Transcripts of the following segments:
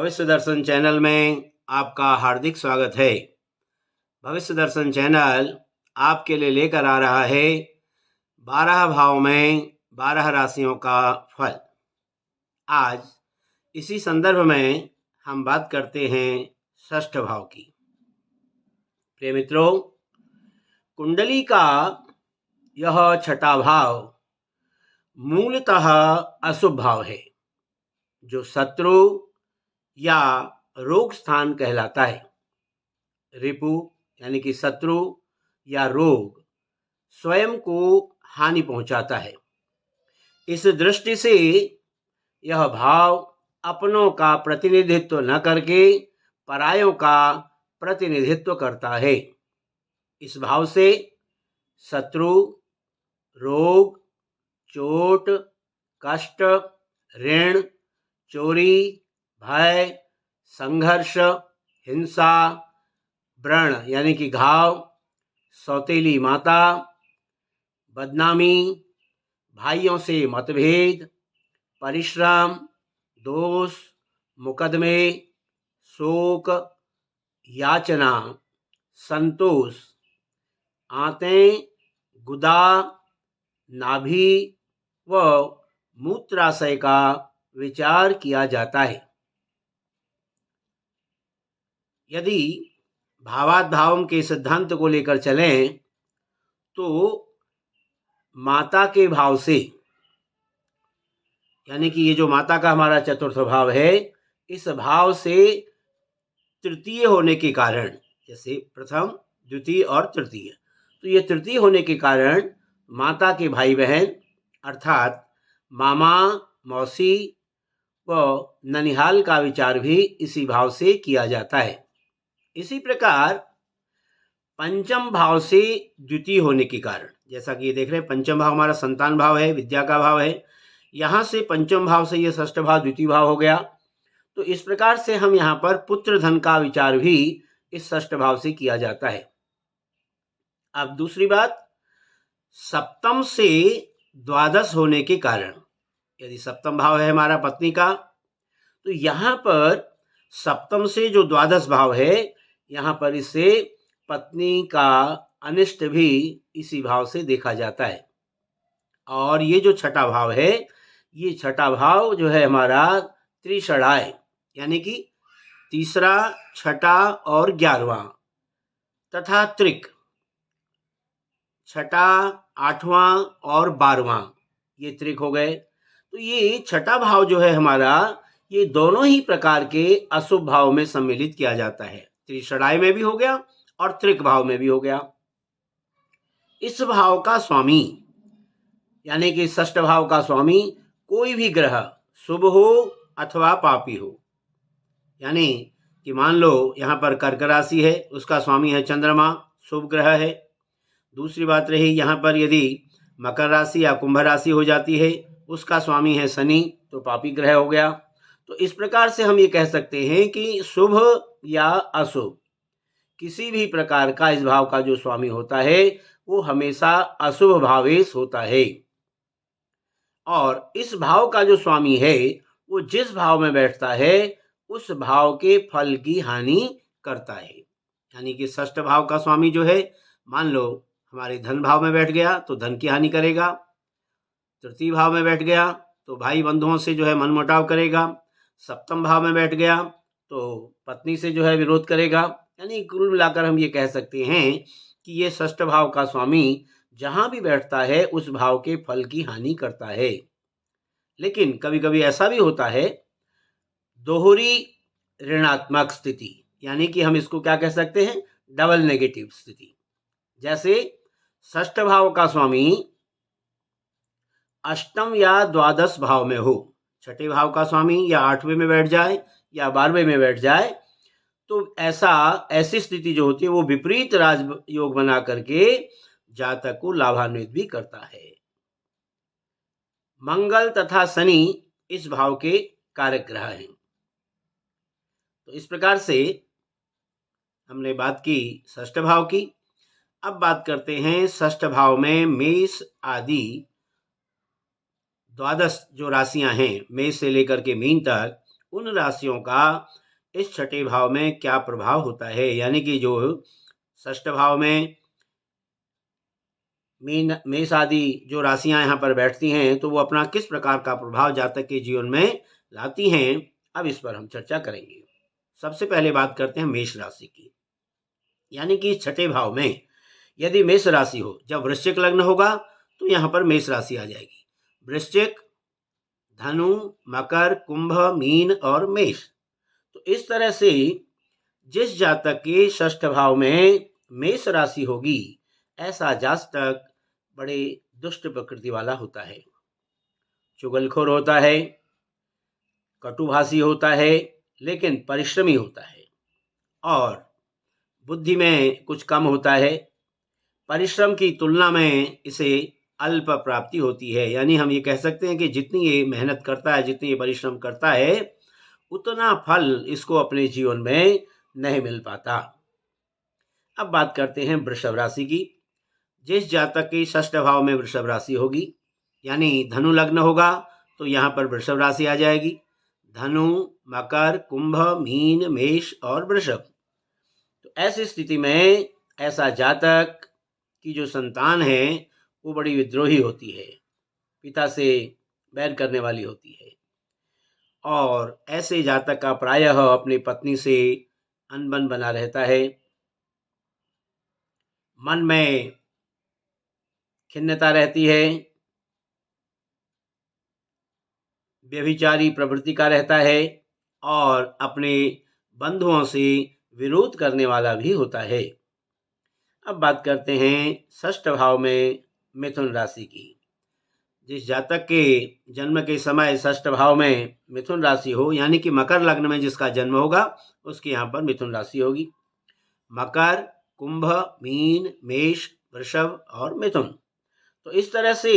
भविष्य दर्शन चैनल में आपका हार्दिक स्वागत है। भविष्य दर्शन चैनल आपके लिए लेकर आ रहा है 12 भाव में 12 राशियों का फल। आज इसी संदर्भ में हम बात करते हैं षष्ठ भाव की। प्रिय मित्रों, कुंडली का यह छठा भाव मूलतः अशुभ भाव है, जो शत्रु या रोग स्थान कहलाता है। रिपु यानी कि शत्रु या रोग स्वयं को हानि पहुंचाता है। इस दृष्टि से यह भाव अपनों का प्रतिनिधित्व न करके परायों का प्रतिनिधित्व करता है। इस भाव से शत्रु, रोग, चोट, कष्ट, ऋण, चोरी, भय, संघर्ष, हिंसा, व्रण यानी कि घाव, सौतेली माता, बदनामी, भाइयों से मतभेद, परिश्रम, दोष, मुकदमे, शोक, याचना, संतोष, आंतें, गुदा, नाभि व मूत्राशय का विचार किया जाता है। यदि भावाद्भावम के सिद्धांत को लेकर चलें तो माता के भाव से, यानी कि ये जो माता का हमारा चतुर्थ भाव है, इस भाव से तृतीय होने के कारण, जैसे प्रथम, द्वितीय और तृतीय, तो ये तृतीय होने के कारण माता के भाई बहन अर्थात मामा, मौसी व ननिहाल का विचार भी इसी भाव से किया जाता है। इसी प्रकार पंचम भाव से द्वितीय होने के कारण, जैसा कि ये देख रहे हैं, पंचम भाव हमारा संतान भाव है, विद्या का भाव है। यहाँ से पंचम भाव से ये षष्ठ भाव द्वितीय भाव हो गया। तो इस प्रकार से हम यहाँ पर पुत्र धन का विचार भी इस षष्ठ भाव से किया जाता है। अब दूसरी बात, सप्तम से द्वादश होने के कारण, यदि सप्तम भाव है हमारा पत्नी का, तो यहाँ पर सप्तम से जो द्वादश भाव है, यहाँ पर इससे पत्नी का अनिष्ट भी इसी भाव से देखा जाता है। और ये जो छठा भाव है, ये छठा भाव जो है हमारा त्रिषणाय, यानी कि तीसरा, छठा और 11वां तथा त्रिक, छठा, 8वां और 12वां, ये त्रिक हो गए। तो ये छठा भाव जो है हमारा, ये दोनों ही प्रकार के अशुभ भाव में सम्मिलित किया जाता है। त्रिषणाय में भी हो गया और त्रिक भाव में भी हो गया। इस भाव का स्वामी, यानी कि षष्ठ भाव का स्वामी कोई भी ग्रह शुभ हो अथवा पापी हो, यानी कि मान लो यहाँ पर कर्क राशि है, उसका स्वामी है चंद्रमा, शुभ ग्रह है। दूसरी बात रही, यहाँ पर यदि मकर राशि या कुंभ राशि हो जाती है, उसका स्वामी है शनि, तो पापी ग्रह हो गया। तो इस प्रकार से हम ये कह सकते हैं कि शुभ या अशुभ किसी भी प्रकार का इस भाव का जो स्वामी होता है, वो हमेशा अशुभ भावेश होता है। और इस भाव का जो स्वामी है, वो जिस भाव में बैठता है उस भाव के फल की हानि करता है। यानी कि षष्ठ भाव का स्वामी जो है, मान लो हमारे धन भाव में बैठ गया तो धन की हानि करेगा, तृतीय भाव में बैठ गया तो भाई बंधुओं से जो है मनमुटाव करेगा, सप्तम भाव में बैठ गया तो पत्नी से जो है विरोध करेगा। यानी कुल मिलाकर हम ये कह सकते हैं कि ये षष्ठ भाव का स्वामी जहां भी बैठता है उस भाव के फल की हानि करता है। लेकिन कभी कभी ऐसा भी होता है, दोहरी ऋणात्मक स्थिति, यानी कि हम इसको क्या कह सकते हैं, डबल नेगेटिव स्थिति। जैसे षष्ठ भाव का स्वामी अष्टम या द्वादश भाव में हो, छठे भाव का स्वामी या 8वें में बैठ जाए या 12वें में बैठ जाए, तो ऐसी स्थिति जो होती है वो विपरीत राजयोग बना करके जातक को लाभान्वित भी करता है। मंगल तथा शनि इस भाव के कारक ग्रह हैं। तो इस प्रकार से हमने बात की षष्ठ भाव की। अब बात करते हैं षष्ठ भाव में मेष आदि द्वादश जो राशियां हैं, मेष से लेकर के मीन तक, उन राशियों का इस छठे भाव में क्या प्रभाव होता है, यानी कि जो षष्ठ भाव में मीन मेष आदि जो राशियां यहाँ पर बैठती हैं तो वो अपना किस प्रकार का प्रभाव जातक के जीवन में लाती हैं, अब इस पर हम चर्चा करेंगे। सबसे पहले बात करते हैं मेष राशि की, यानी कि छठे भाव में यदि मेष राशि हो, जब वृश्चिक लग्न होगा तो यहाँ पर मेष राशि आ जाएगी। वृश्चिक, धनु, मकर, कुंभ, मीन और मेष। तो इस तरह से जिस जातक के षष्ठ भाव में मेष राशि होगी, ऐसा जातक बड़े दुष्ट प्रकृति वाला होता है, चुगलखोर होता है, कटुभाषी होता है, लेकिन परिश्रमी होता है और बुद्धि में कुछ कम होता है। परिश्रम की तुलना में इसे अल्प प्राप्ति होती है, यानी हम ये कह सकते हैं कि जितनी ये मेहनत करता है, जितनी ये परिश्रम करता है, उतना फल इसको अपने जीवन में नहीं मिल पाता। अब बात करते हैं वृषभ राशि की। जिस जातक की षष्ठ भाव में वृषभ राशि होगी, यानी धनु लग्न होगा, तो यहाँ पर वृषभ राशि आ जाएगी। धनु, मकर, कुंभ, मीन, मेष और वृषभ। तो ऐसी स्थिति में ऐसा जातक की जो संतान है वो बड़ी विद्रोही होती है, पिता से बैर करने वाली होती है और ऐसे जातक का प्रायः अपनी पत्नी से अनबन बना रहता है। मन में खिन्नता रहती है, व्यभिचारी प्रवृत्ति का रहता है और अपने बंधुओं से विरोध करने वाला भी होता है। अब बात करते हैं षष्ठ भाव में मिथुन राशि की। जिस जातक के जन्म के समय षष्ठ भाव में मिथुन राशि हो, यानी कि मकर लग्न में जिसका जन्म होगा, उसके यहाँ पर मिथुन राशि होगी। मकर, कुंभ, मीन, मेष, वृषभ और मिथुन। तो इस तरह से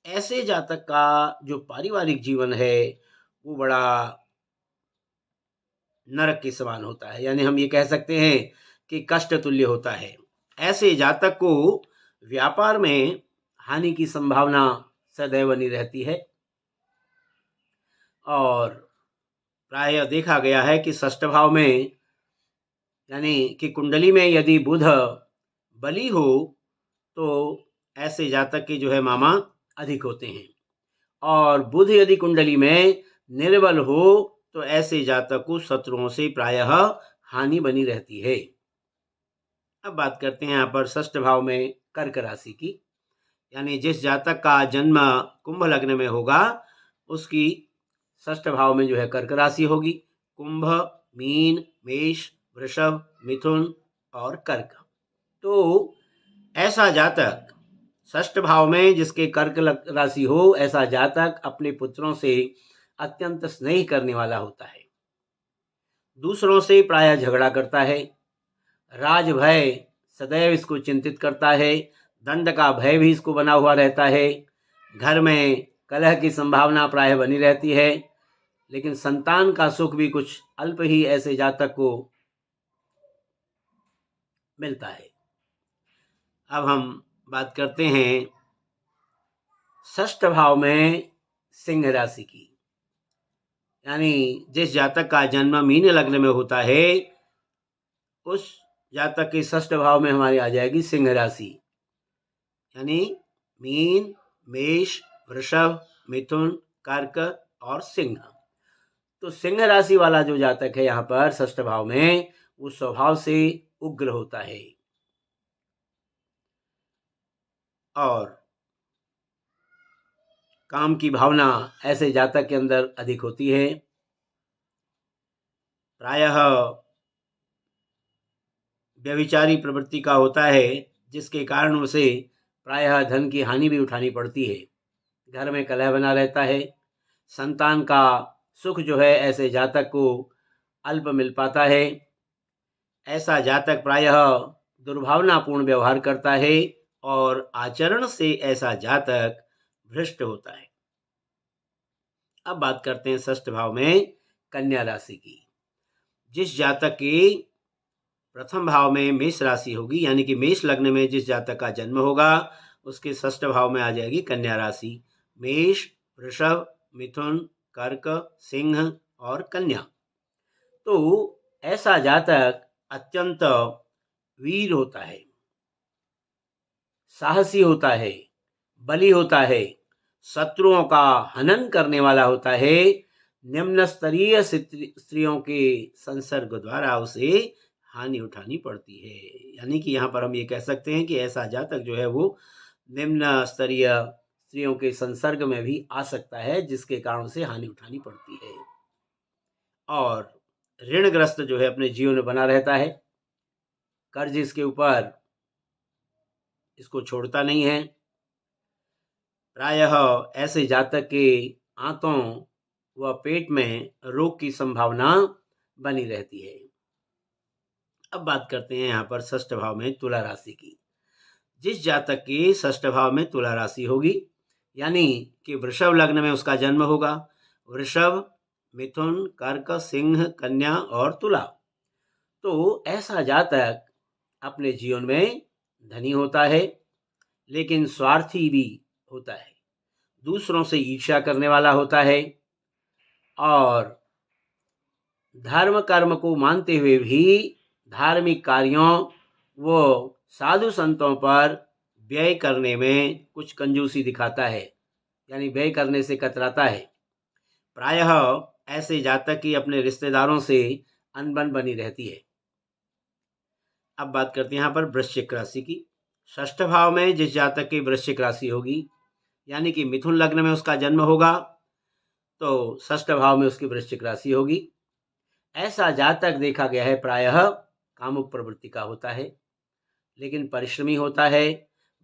ऐसे जातक का जो पारिवारिक जीवन है वो बड़ा नरक के समान होता है, यानी हम ये कह सकते हैं कि कष्ट तुल्य होता है। ऐसे जातक को व्यापार में हानि की संभावना सदैव बनी रहती है और प्रायः देखा गया है कि षष्ठ भाव में, यानी कि कुंडली में यदि बुध बली हो तो ऐसे जातक के जो है मामा अधिक होते हैं और बुध यदि कुंडली में निर्बल हो तो ऐसे जातक को शत्रुओं से प्रायः हानि बनी रहती है। अब बात करते हैं यहाँ पर षष्ठ भाव में कर्क राशि की, यानी जिस जातक का जन्म कुंभ लग्न में होगा उसकी षष्ठ भाव में जो है कर्क राशि होगी। कुंभ, मीन, मेष, वृषभ, मिथुन और कर्क। तो ऐसा जातक षष्ठ भाव में जिसके कर्क राशि हो, ऐसा जातक अपने पुत्रों से अत्यंत स्नेह करने वाला होता है, दूसरों से प्रायः झगड़ा करता है, राज भय सदैव इसको चिंतित करता है, दंड का भय भी इसको बना हुआ रहता है, घर में कलह की संभावना प्रायः बनी रहती है, लेकिन संतान का सुख भी कुछ अल्प ही ऐसे जातक को मिलता है। अब हम बात करते हैं षष्ठ भाव में सिंह राशि की, यानी जिस जातक का जन्म मीन लग्न में होता है उस जातक के षष्ठ भाव में हमारी आ जाएगी सिंह राशि, यानी मीन, मेष, वृषभ, मिथुन, कर्क और सिंह। तो सिंह राशि वाला जो जातक है यहाँ पर षष्ठ भाव में, वो स्वभाव से उग्र होता है और काम की भावना ऐसे जातक के अंदर अधिक होती है। प्रायः व्यभिचारी प्रवृत्ति का होता है, जिसके कारण उसे प्रायः धन की हानि भी उठानी पड़ती है, घर में कलह बना रहता है, संतान का सुख जो है ऐसे जातक को अल्प मिल पाता है। ऐसा जातक प्रायः दुर्भावनापूर्ण व्यवहार करता है और आचरण से ऐसा जातक भ्रष्ट होता है। अब बात करते हैं षष्ठ भाव में कन्या राशि की। जिस जातक के प्रथम भाव में मेष राशि होगी, यानी कि मेष लग्न में जिस जातक का जन्म होगा उसके षष्ठ भाव में आ जाएगी कन्या राशि। मेष, वृषभ, मिथुन, कर्क, सिंह और कन्या। तो ऐसा जातक अत्यंत वीर होता है, साहसी होता है, बली होता है, शत्रुओं का हनन करने वाला होता है। निम्न स्तरीय स्त्रियों के संसर्ग द्वारा उसे हानि उठानी पड़ती है। यानी कि यहाँ पर हम ये कह सकते हैं कि ऐसा जातक जो है वो निम्न स्तरीय स्त्रियों के संसर्ग में भी आ सकता है, जिसके कारण से हानि उठानी पड़ती है। और ऋणग्रस्त जो है अपने जीवन में बना रहता है, कर्ज इसके ऊपर इसको छोड़ता नहीं है। प्रायः ऐसे जातक के आंतों व पेट में रोग की संभावना बनी रहती है। अब बात करते हैं यहाँ पर षष्ठ भाव में तुला राशि की। जिस जातक की षष्ठ भाव में तुला राशि होगी, यानी कि वृषभ लग्न में उसका जन्म होगा, वृषभ, मिथुन, कर्क, सिंह, कन्या और तुला, तो ऐसा जातक अपने जीवन में धनी होता है, लेकिन स्वार्थी भी होता है, दूसरों से ईर्ष्या करने वाला होता है और धर्म कर्म को मानते हुए भी धार्मिक कार्यों व साधु संतों पर व्यय करने में कुछ कंजूसी दिखाता है, यानी व्यय करने से कतराता है। प्रायः ऐसे जातक की अपने रिश्तेदारों से अनबन बनी रहती है। अब बात करते हैं यहाँ पर वृश्चिक राशि की। षष्ठ भाव में जिस जातक की वृश्चिक राशि होगी, यानी कि मिथुन लग्न में उसका जन्म होगा, तो षष्ठ भाव में उसकी वृश्चिक राशि होगी। ऐसा जातक देखा गया है प्रायः कामुक प्रवृत्ति का होता है, लेकिन परिश्रमी होता है,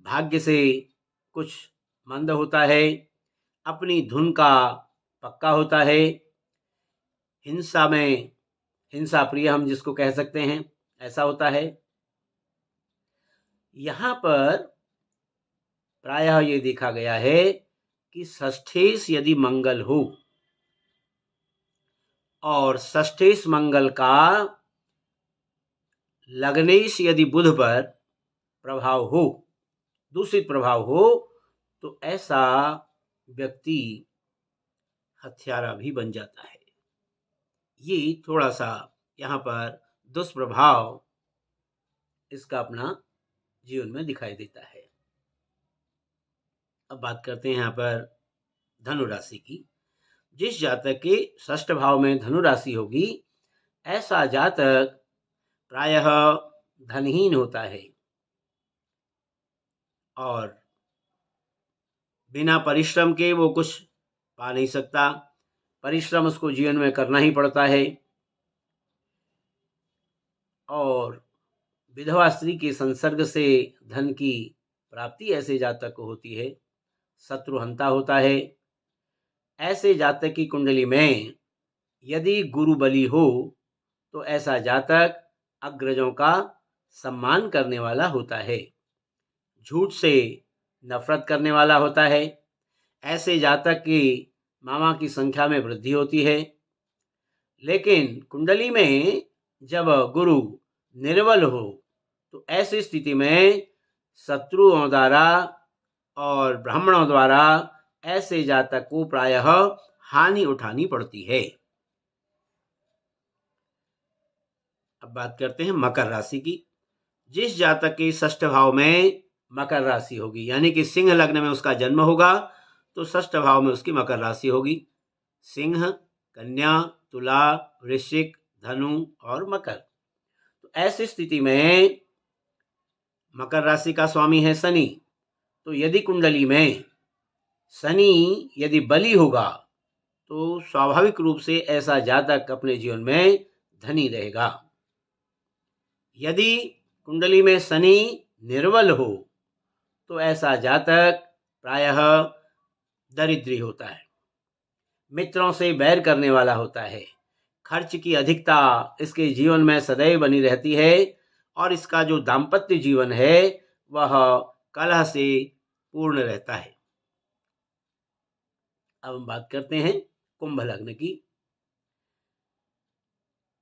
भाग्य से कुछ मंद होता है, अपनी धुन का पक्का होता है, हिंसा प्रिय हम जिसको कह सकते हैं, ऐसा होता है। यहाँ पर प्रायः ये देखा गया है कि षष्ठेश यदि मंगल हो और षष्ठेश मंगल का लग्नेश यदि बुध पर प्रभाव हो, दूषित प्रभाव हो, तो ऐसा व्यक्ति हत्यारा भी बन जाता है। ये थोड़ा सा यहाँ पर दुष्प्रभाव इसका अपना जीवन में दिखाई देता है। अब बात करते हैं यहाँ पर धनु राशि की। जिस जातक के षष्ठ भाव में धनु राशि होगी, ऐसा जातक प्रायः धनहीन होता है और बिना परिश्रम के वो कुछ पा नहीं सकता। परिश्रम उसको जीवन में करना ही पड़ता है और विधवा स्त्री के संसर्ग से धन की प्राप्ति ऐसे जातक को होती है। शत्रुहंता होता है। ऐसे जातक की कुंडली में यदि गुरु बली हो, तो ऐसा जातक अग्रजों का सम्मान करने वाला होता है, झूठ से नफरत करने वाला होता है। ऐसे जातक की मामा की संख्या में वृद्धि होती है। लेकिन कुंडली में जब गुरु निर्बल हो, तो ऐसी स्थिति में शत्रुओं द्वारा और ब्राह्मणों द्वारा ऐसे जातक को प्रायः हानि उठानी पड़ती है। अब बात करते हैं मकर राशि की। जिस जातक की षष्ठ भाव में मकर राशि होगी, यानी कि सिंह लग्न में उसका जन्म होगा, तो षष्ठ भाव में उसकी मकर राशि होगी। सिंह, कन्या, तुला, वृश्चिक, धनु और मकर। तो ऐसी स्थिति में मकर राशि का स्वामी है शनि। तो यदि कुंडली में शनि यदि बली होगा, तो स्वाभाविक रूप से ऐसा जातक अपने जीवन में धनी रहेगा। यदि कुंडली में शनि निर्बल हो, तो ऐसा जातक प्रायः दरिद्री होता है, मित्रों से बैर करने वाला होता है, खर्च की अधिकता इसके जीवन में सदैव बनी रहती है और इसका जो दाम्पत्य जीवन है वह कलह से पूर्ण रहता है। अब हम बात करते हैं कुंभ लग्न की।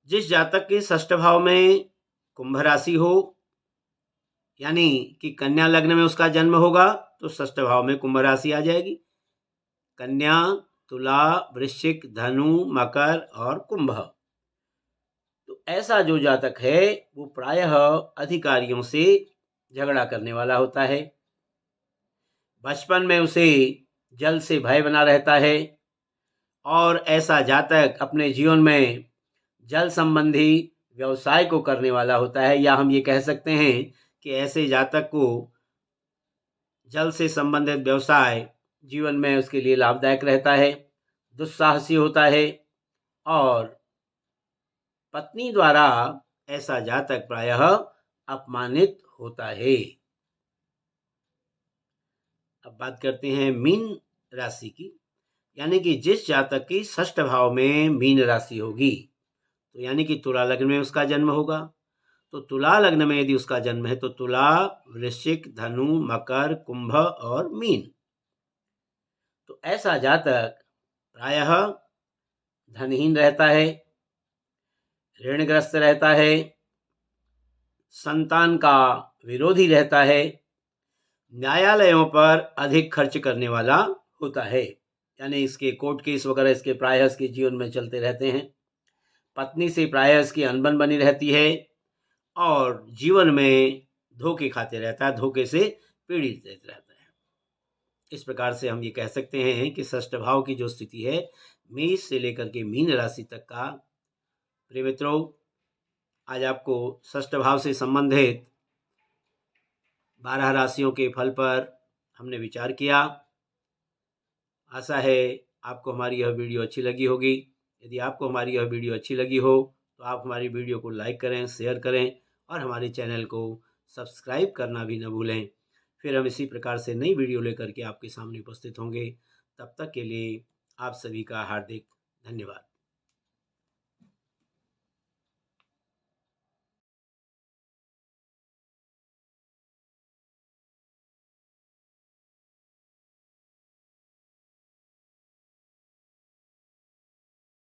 जिस जातक के षष्ठ भाव में कुंभ राशि हो, यानी कि कन्या लग्न में उसका जन्म होगा, तो षष्ठ भाव में कुंभ राशि आ जाएगी। कन्या, तुला, वृश्चिक, धनु, मकर और कुंभ। तो ऐसा जो जातक है वो प्रायः अधिकारियों से झगड़ा करने वाला होता है। बचपन में उसे जल से भय बना रहता है और ऐसा जातक अपने जीवन में जल संबंधी व्यवसाय को करने वाला होता है, या हम ये कह सकते हैं कि ऐसे जातक को जल से संबंधित व्यवसाय जीवन में उसके लिए लाभदायक रहता है, दुस्साहसी होता है और पत्नी द्वारा ऐसा जातक प्रायः अपमानित होता है। अब बात करते हैं मीन राशि की, यानी कि जिस जातक की षष्ठ भाव में मीन राशि होगी, तो यानी कि तुला लग्न में उसका जन्म होगा। तो तुला लग्न में यदि उसका जन्म है तो तुला, वृश्चिक, धनु, मकर, कुंभ और मीन। तो ऐसा जातक प्रायः धनहीन रहता है, ऋणग्रस्त रहता है, संतान का विरोधी रहता है, न्यायालयों पर अधिक खर्च करने वाला होता है, यानी इसके कोर्ट केस वगैरह इसके प्रायः इसके जीवन में चलते रहते हैं। पत्नी से प्रायः इसकी अनबन बनी रहती है और जीवन में धोखे खाते रहता है, धोखे से पीड़ित रहता है। इस प्रकार से हम ये कह सकते हैं कि षष्ठ भाव की जो स्थिति है मेष से लेकर के मीन राशि तक का। प्रिय मित्रों, आज आपको षष्ठ भाव से संबंधित 12 राशियों के फल पर हमने विचार किया। आशा है आपको हमारी यह वीडियो अच्छी लगी होगी। यदि आपको हमारी यह वीडियो अच्छी लगी हो तो आप हमारी वीडियो को लाइक करें, शेयर करें और हमारे चैनल को सब्सक्राइब करना भी न भूलें। फिर हम इसी प्रकार से नई वीडियो लेकर के आपके सामने उपस्थित होंगे। तब तक के लिए आप सभी का हार्दिक धन्यवाद।